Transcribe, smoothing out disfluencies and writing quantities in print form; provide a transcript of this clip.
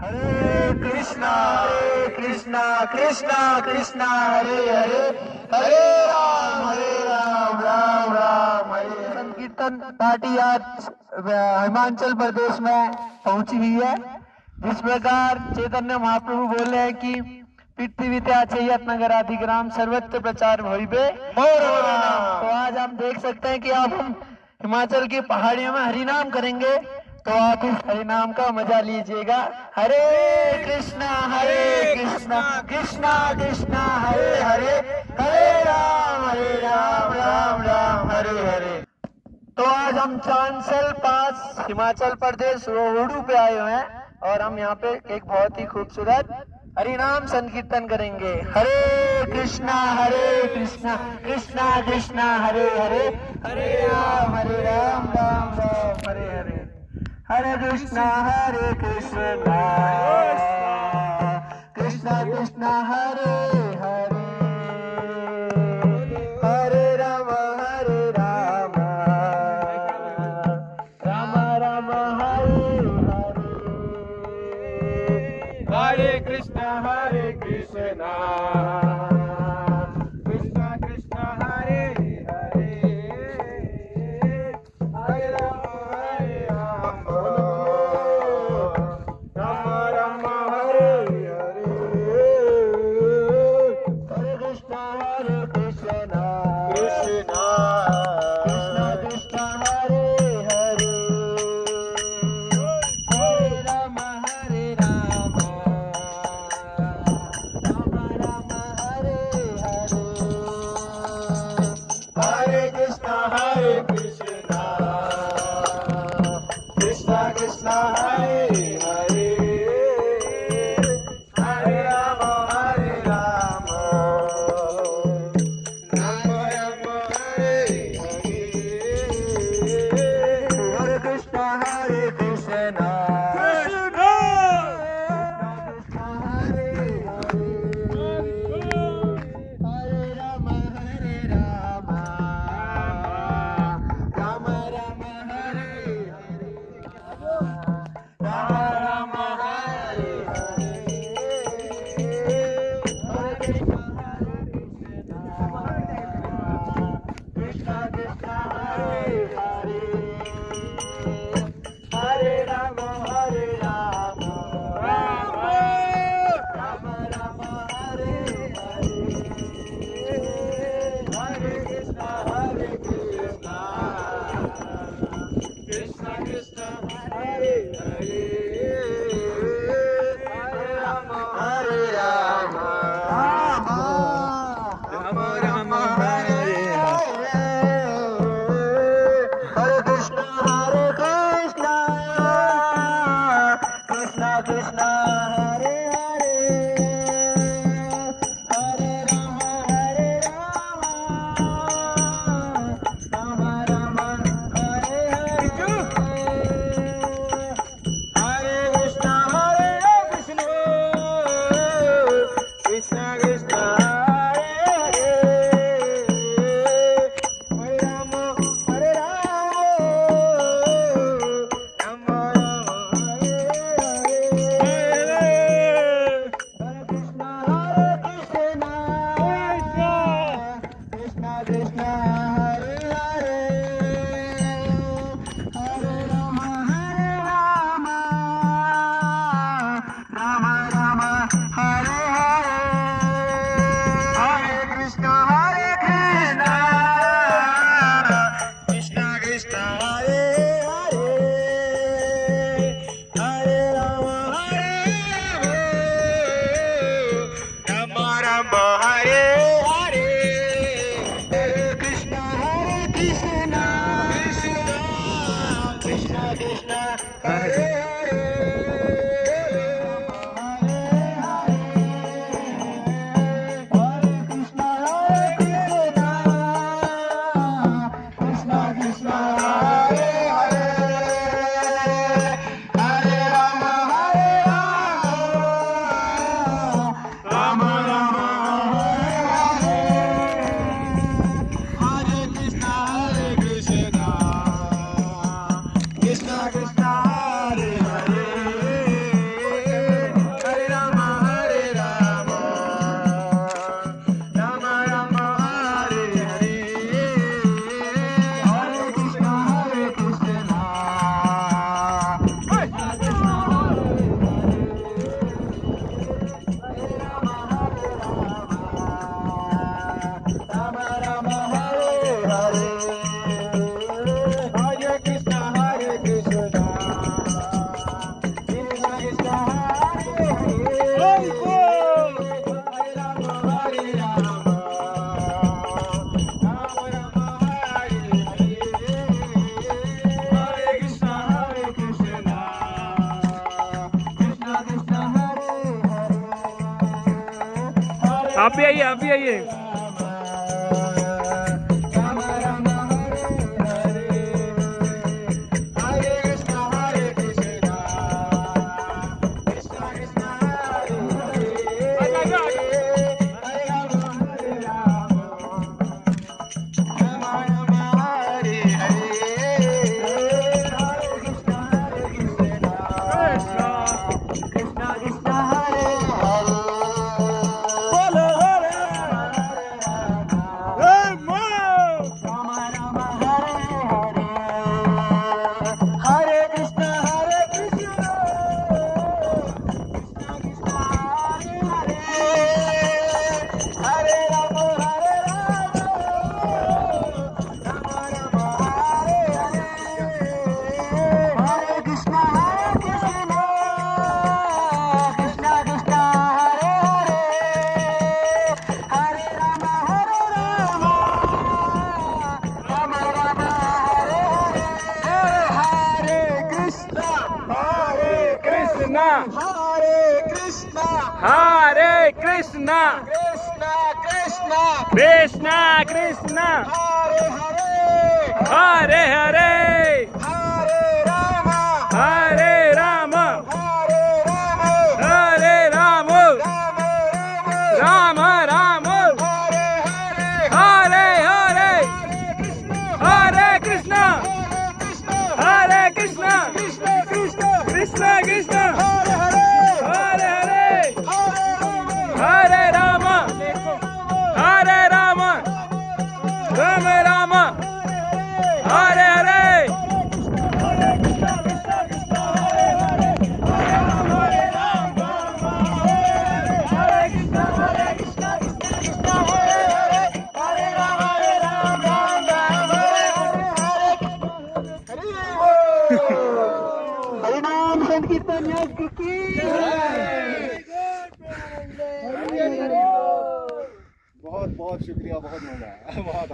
हरे कृष्णा कृष्णा कृष्णा हरे हरे, हरे राम राम राम हरे हरे। संकीर्तन पार्टी आज हिमाचल प्रदेश में पहुंची हुई है। जिस प्रकार चैतन्य महाप्रभु बोले हैं कि पृथ्वी चैयत नगर आदि ग्राम सर्वत्र प्रचार होइबे मोर नाम। तो आज हम देख सकते हैं कि अब हम हिमाचल की पहाड़ियों में हरिनाम करेंगे, तो आप इस हरिनाम का मजा लीजिएगा। हरे कृष्णा कृष्णा कृष्णा हरे हरे, हरे राम राम हरे हरे। तो आज हम चांसल पास हिमाचल प्रदेश रोहड़ू पे आए हुए हैं और हम यहाँ पे एक बहुत ही खूबसूरत हरिनाम संकीर्तन करेंगे। हरे कृष्णा कृष्णा कृष्णा हरे हरे, हरे राम राम राम हरे हरे। हरे कृष्णा कृष्णा कृष्णा हरे हरे, हरे राम राम राम हरे हरे। हरे कृष्णा कृष्णा कृष्णा हरे हरे, हरे राम राम राम हरे हरे। हरे कृष्णा कृष्णा कृष्णा कृष्णा हरे हरे, हरे राम राम राम आप भी आइए, आप भी आइए। राम राम हरे हरे हरे कृष्णा कृष्णा कृष्णा हरे हरे हरे राम हरे राम राम राम हरे हरे हरे कृष्णा कृष्णा कृष्णा कृष्णा हरे हरे बोलो हरे राम। राम राम हरे हरे हरे कृष्णा कृष्णा कृष्णा हरे हरे हरे राम हरे राम राम राम हरे हरे हरे कृष्णा कृष्णा कृष्णा कृष्णा हरे हरे हरे राम राम राम हरे हरे हरे कृष्णा कृष्णा हरे कृष्णा हरे कृष्णा कृष्णा कृष्णा कृष्णा कृष्णा हरे हरे हरे हरे हरे राम हरे राम हरे राम हरे राम राम राम राम राम हरे हरे हरे हरे हरे कृष्णा हरे कृष्णा कृष्णा हरे कृष्णा कृष्णा कृष्णा कृष्णा कृष्णा हरे हरे हरे हरे हरे राम हरे राम राम राम हरे हरे हरिनाम संकीर्तन यज्ञ की बहुत बहुत शुक्रिया, बहुत मजा आया, बहुत